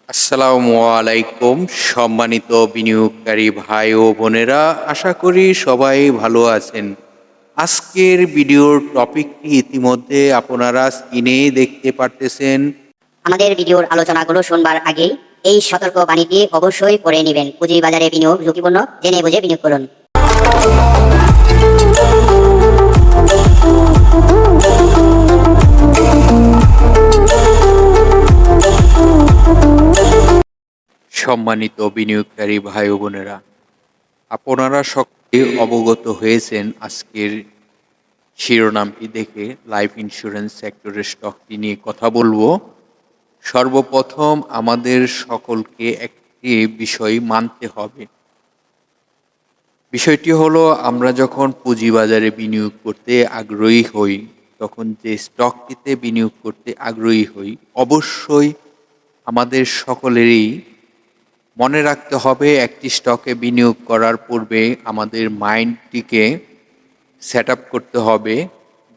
আসসালামু আলাইকুম সম্মানিত বিনিয়োগকারী ভাই ও বোনেরা, আশা করি সবাই ভালো আছেন। আজকের ভিডিওর টপিকটি ইতিমধ্যে আপনারা স্ক্রিনে দেখতে পারতেছেন। আমাদের ভিডিওর আলোচনাগুলো শুনবার আগেই এই সতর্ক বাণীটি অবশ্যই পড়ে নেবেন। পুঁজিবাজারে বিনিয়োগ ঝুঁকিপূর্ণ, জেনে বুঝে বিনিয়োগ করুন। সম্মানিত বিনিয়োগকারী ভাই ও বোনেরা, আপনারা সকলে অবগত হয়েছেন আজকের শিরোনামটি দেখে। লাইফ ইন্স্যুরেন্স সেক্টরের স্টকটি নিয়ে কথা বলবো। সর্বপ্রথম আমাদের সকলকে একটি বিষয় মানতে হবে। বিষয়টি হলো, আমরা যখন পুঁজিবাজারে বিনিয়োগ করতে আগ্রহী হই, তখন যে স্টকটিতে বিনিয়োগ করতে আগ্রহী হই, অবশ্যই আমাদের সকলেরই মনে রাখতে হবে একটি স্টকে বিনিয়োগ করার পূর্বে আমাদের মাইন্ডটিকে সেট আপ করতে হবে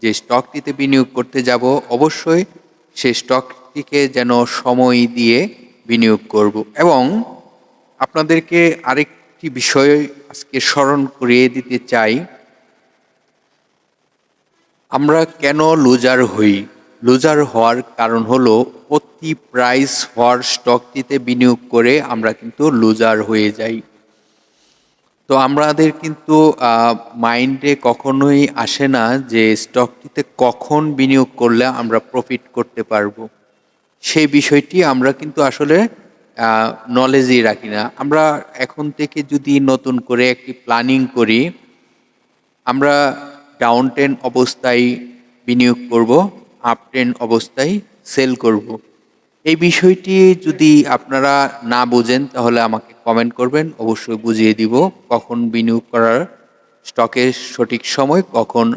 যে স্টকটিতে বিনিয়োগ করতে যাব, অবশ্যই সেই স্টকটিকে যেন সময় দিয়ে বিনিয়োগ করব। এবং আপনাদেরকে আরেকটি বিষয় আজকে স্মরণ করিয়ে দিতে চাই, আমরা কেন লুজার হই। লুজার হওয়ার কারণ হলো, অতি প্রাইস হওয়ার স্টকটিতে বিনিয়োগ করে আমরা কিন্তু লুজার হয়ে যাই। তো আমাদের কিন্তু মাইন্ডে কখনোই আসে না যে স্টকটিতে কখন বিনিয়োগ করলে আমরা প্রফিট করতে পারবো। সেই বিষয়টি আমরা কিন্তু আসলে নলেজই রাখি না। আমরা এখন থেকে যদি নতুন করে একটি প্ল্যানিং করি, আমরা ডাউন ট্রেন্ড অবস্থায় বিনিয়োগ করব, আপ ট্রেন্ড অবস্থায় সেল করব। এই বিষয়টি যদি আপনারা না বোঝেন তাহলে আমাকে কমেন্ট করবেন, অবশ্যই বুঝিয়ে দিব কখন বিনিয়োগ করার স্টকের সঠিক সময়, কখন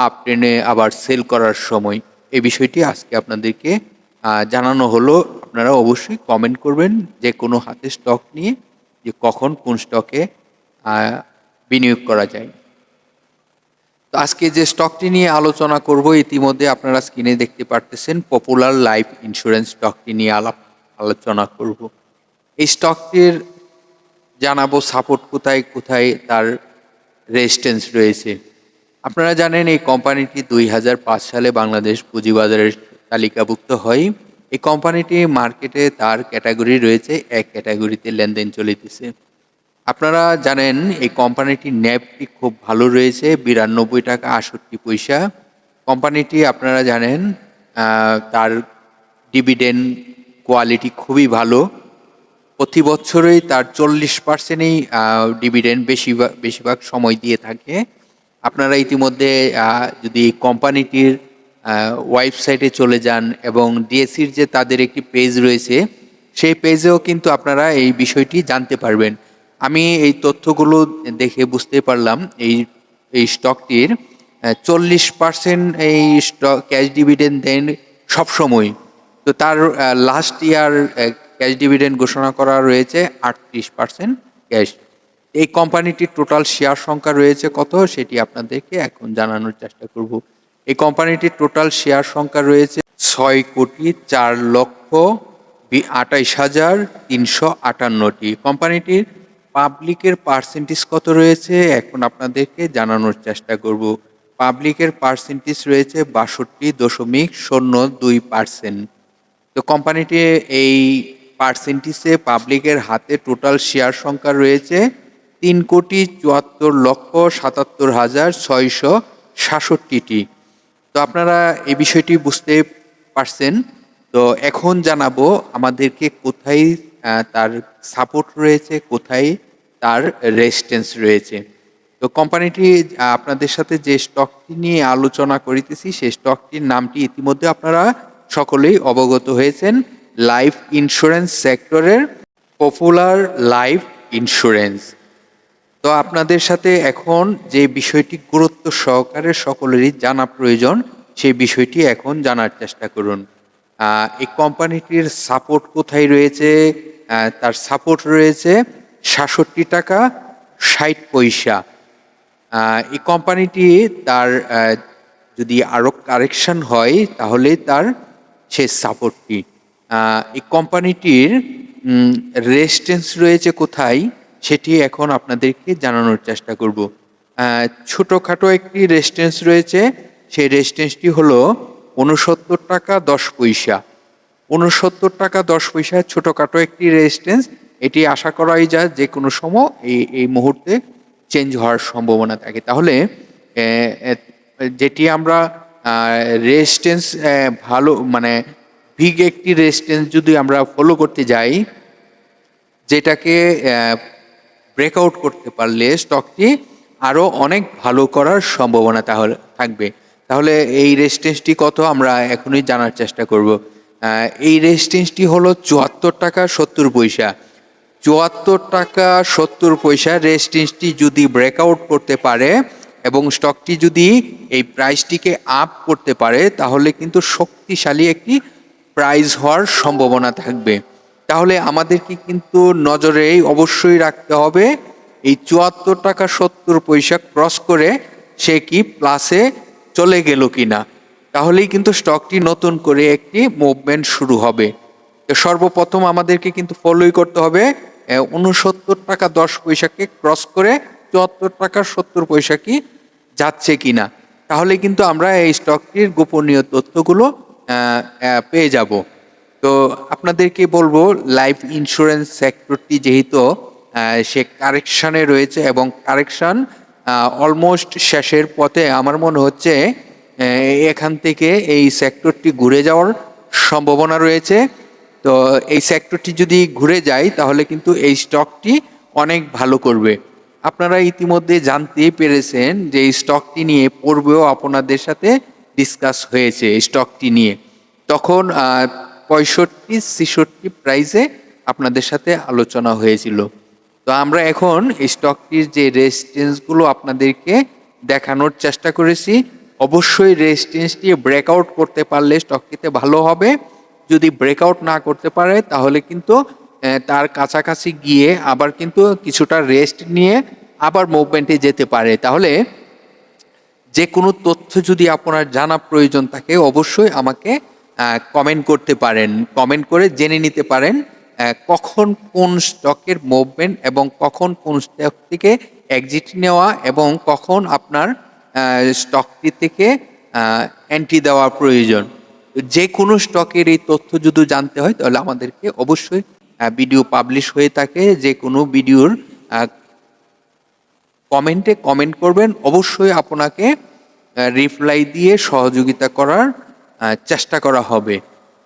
আপ ট্রেন্ডে আবার সেল করার সময়। এই বিষয়টি আজকে আপনাদেরকে জানানো হলো। আপনারা অবশ্যই কমেন্ট করবেন যে কোনো হাতে স্টক নিয়ে, যে কখন কোন স্টকে বিনিয়োগ করা যায়। তো আজকে যে স্টকটি নিয়ে আলোচনা করব, ইতিমধ্যে আপনারা স্ক্রিনে দেখতে পারতেছেন, পপুলার লাইফ ইন্স্যুরেন্স স্টকটি নিয়ে আলোচনা করব। এই স্টকটির জানাবো সাপোর্ট কোথায় কোথায় তার রেজিস্ট্যান্স রয়েছে। আপনারা জানেন এই কোম্পানিটি 2005 সালে বাংলাদেশ পুঁজিবাজারের তালিকাভুক্ত হয়। এই কোম্পানিটি মার্কেটে তার ক্যাটাগরি রয়েছে, এক ক্যাটাগরিতে লেনদেন চলিতেছে। আপনারা জানেন এই কোম্পানিটির ন্যাবটি খুব ভালো রয়েছে, 92 টাকা 68 পয়সা। কোম্পানিটি আপনারা জানেন তার ডিভিডেন্ড কোয়ালিটি খুবই ভালো। প্রতি বছরই তার 40%ই ডিভিডেন্ড বেশিরভাগ সময় দিয়ে থাকে। আপনারা ইতিমধ্যে যদি কোম্পানিটির ওয়েবসাইটে চলে যান এবং ডিএসসির যে তাদের একটি পেজ রয়েছে, সেই পেজেও কিন্তু আপনারা এই বিষয়টি জানতে পারবেন। আমি এই তথ্যগুলো দেখে বুঝতে পারলাম এই স্টকটির 40% এই স্টক ক্যাশ ডিভিডেন্ড দেন সবসময়। তো তার লাস্ট ইয়ার ক্যাশ ডিভিডেন্ড ঘোষণা করা রয়েছে 38% ক্যাশ। এই কোম্পানিটির টোটাল শেয়ার সংখ্যা রয়েছে কত, সেটি আপনাদেরকে এখন জানানোর চেষ্টা করব। এই কোম্পানিটির টোটাল শেয়ার সংখ্যা রয়েছে 6,28,358টি। কোম্পানিটির পাবলিকের পার্সেন্টেজ কত রয়েছে এখন আপনাদেরকে জানানোর চেষ্টা করব। পাবলিকের পার্সেন্টেজ রয়েছে 62.02%। তো কোম্পানিটি এই পার্সেন্টেজে পাবলিকের হাতে টোটাল শেয়ার সংখ্যা রয়েছে 3,74,77,667টি। তো আপনারা এই বিষয়টি বুঝতে পারছেন। তো এখন জানাবো আমাদেরকে কোথায় তার সাপোর্ট রয়েছে, কোথায় তার রেজিস্ট্যান্স রয়েছে। তো কোম্পানিটি আপনাদের সাথে যে স্টকটি নিয়ে আলোচনা করিতেছি, সেই স্টকটির নামটি ইতিমধ্যে আপনারা সকলেই অবগত হয়েছেন, লাইফ ইন্স্যুরেন্স সেক্টরের পপুলার লাইফ ইন্স্যুরেন্স। তো আপনাদের সাথে এখন যে বিষয়টি গুরুত্ব সহকারে সকলেরই জানা প্রয়োজন, সেই বিষয়টি এখন জানার চেষ্টা করুন। এই কোম্পানিটির সাপোর্ট কোথায় রয়েছে? তার সাপোর্ট রয়েছে 66 টাকা 60 পয়সা। এই কোম্পানিটি তার যদি আরও কারেকশন হয় তাহলে তার শেষ সাপোর্টটি এই কোম্পানিটির রেজিস্ট্যান্স রয়েছে কোথায় সেটি এখন আপনাদেরকে জানানোর চেষ্টা করব। ছোটোখাটো একটি রেজিস্ট্যান্স রয়েছে, সেই রেজিস্ট্যান্সটি হলো ৬৯ টাকা ১০ পয়সা। ৬৯ টাকা ১০ পয়সা ছোটোখাটো একটি রেজিস্ট্যান্স। এটি আশা করাই যায় যে কোনো সময় এই মুহূর্তে চেঞ্জ হওয়ার সম্ভাবনা থাকে। তাহলে যেটি আমরা রেজিস্ট্যান্স ভালো মানে বিগ একটি রেজিস্ট্যান্স যদি আমরা ফলো করতে যাই, যেটাকে ব্রেকআউট করতে পারলে স্টকটি আরও অনেক ভালো করার সম্ভাবনা তাহলে থাকবে। তাহলে এই রেজিস্ট্যান্সটি কত আমরা এখনই জানার চেষ্টা করব। এই রেজিস্ট্যান্সটি হলো ৭৪ টাকা ৭০ পয়সা। ৭৪ টাকা ৭০ পয়সা রেজিস্ট্যান্সটি যদি ব্রেকআউট করতে পারে এবং স্টকটি যদি এই প্রাইসটিকে আপ করতে পারে, তাহলে কিন্তু শক্তিশালী একটি প্রাইস হওয়ার সম্ভাবনা থাকবে। তাহলে আমাদেরকে কিন্তু নজরেই অবশ্যই রাখতে হবে এই ৭৪ টাকা ৭০ পয়সা ক্রস করে সে কি প্লাসে চলে গেল কিনা, তাহলেই কিন্তু স্টকটি নতুন করে একটি মুভমেন্ট শুরু হবে। তো সর্বপ্রথম আমাদেরকে কিন্তু ফলোই করতে হবে ৬৯ টাকা ১০ পয়সাকে ক্রস করে ৭৪ টাকা ৭০ পয়সা কি যাচ্ছে কিনা, তাহলে কিন্তু আমরা এই স্টকটির গোপনীয় তথ্যগুলো পেয়ে যাব। তো আপনাদেরকে বলবো, লাইফ ইন্স্যুরেন্স সেক্টরটি যেহেতু সে কারেকশানে রয়েছে এবং কারেকশান অলমোস্ট শেষের পথে, আমার মনে হচ্ছে এখান থেকে এই সেক্টরটি ঘুরে যাওয়ার সম্ভাবনা রয়েছে। তো এই সেক্টরটি যদি ঘুরে যায় তাহলে কিন্তু এই স্টকটি অনেক ভালো করবে। আপনারা ইতিমধ্যে জানতেই পেরেছেন যে এই স্টকটি নিয়ে পূর্বেও আপনাদের সাথে ডিসকাস হয়েছে। এই স্টকটি নিয়ে তখন ৬৫-৬৬ প্রাইসে আপনাদের সাথে আলোচনা হয়েছিল। তো আমরা এখন এই স্টকটির যে রেজিস্ট্যান্সগুলো আপনাদেরকে দেখানোর চেষ্টা করেছি। অবশ্যই রেজিস্ট্যান্সটি ব্রেকআউট করতে পারলে স্টকটিতে ভালো হবে। যদি ব্রেকআউট না করতে পারে তাহলে কিন্তু তার কাছাকাছি গিয়ে আবার কিন্তু কিছুটা রেস্ট নিয়ে আবার মুভমেন্টে যেতে পারে। তাহলে যে কোনো তথ্য যদি আপনার জানা প্রয়োজন থাকে অবশ্যই আমাকে কমেন্ট করতে পারেন। কমেন্ট করে জেনে নিতে পারেন কখন কোন স্টকের মুভমেন্ট এবং কখন কোন স্টক থেকে এক্সিট নেওয়া এবং কখন আপনার স্টকটি থেকে এন্ট্রি দেওয়া প্রয়োজন। যে কোনো স্টকের এই তথ্য যদি জানতে হয় তাহলে আমাদেরকে অবশ্যই ভিডিও পাবলিশ হয়ে থাকে, যে কোনো ভিডিওর কমেন্টে কমেন্ট করবেন, অবশ্যই আপনাকে রিপ্লাই দিয়ে সহযোগিতা করার চেষ্টা করা হবে।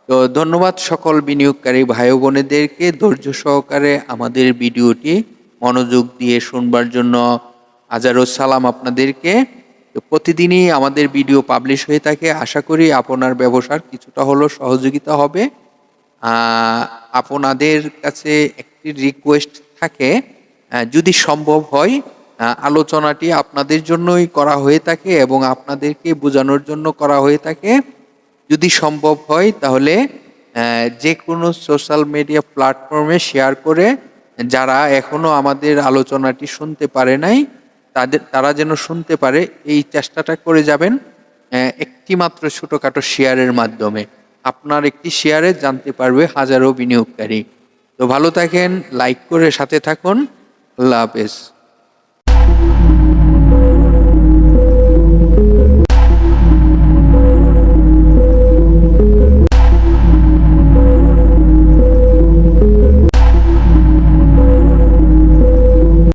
তো ধন্যবাদ সকল বিনিয়োগকারী ভাই বোনেদেরকে ধৈর্য সহকারে আমাদের ভিডিওটি মনোযোগ দিয়ে শুনবার জন্য হাজারো সালাম আপনাদেরকে। তো প্রতিদিনই আমাদের ভিডিও পাবলিশ হয়ে থাকে, আশা করি আপনার ব্যবসার কিছুটা হলেও সহযোগিতা হবে। আপনাদের কাছে একটি রিকোয়েস্ট থাকে, যদি সম্ভব হয় আলোচনাটি আপনাদের জন্যই করা হয়ে থাকে এবং আপনাদেরকে বোঝানোর জন্য করা হয়ে থাকে। যদি সম্ভব হয় তাহলে যে কোনো সোশ্যাল মিডিয়া প্ল্যাটফর্মে শেয়ার করে যারা এখনো আমাদের আলোচনাটি শুনতে পারে নাই তারা যেন শুনতে পারে, এই চেষ্টাটা করে যাবেন। একটি মাত্র ছোটোখাটো শেয়ারের মাধ্যমে আপনার একটি শেয়ারে জানতে পারবে হাজারো বিনিয়োগকারী। তো ভালো থাকেন, লাইক করে সাথে থাকুন। আল্লাহ হাফেজ।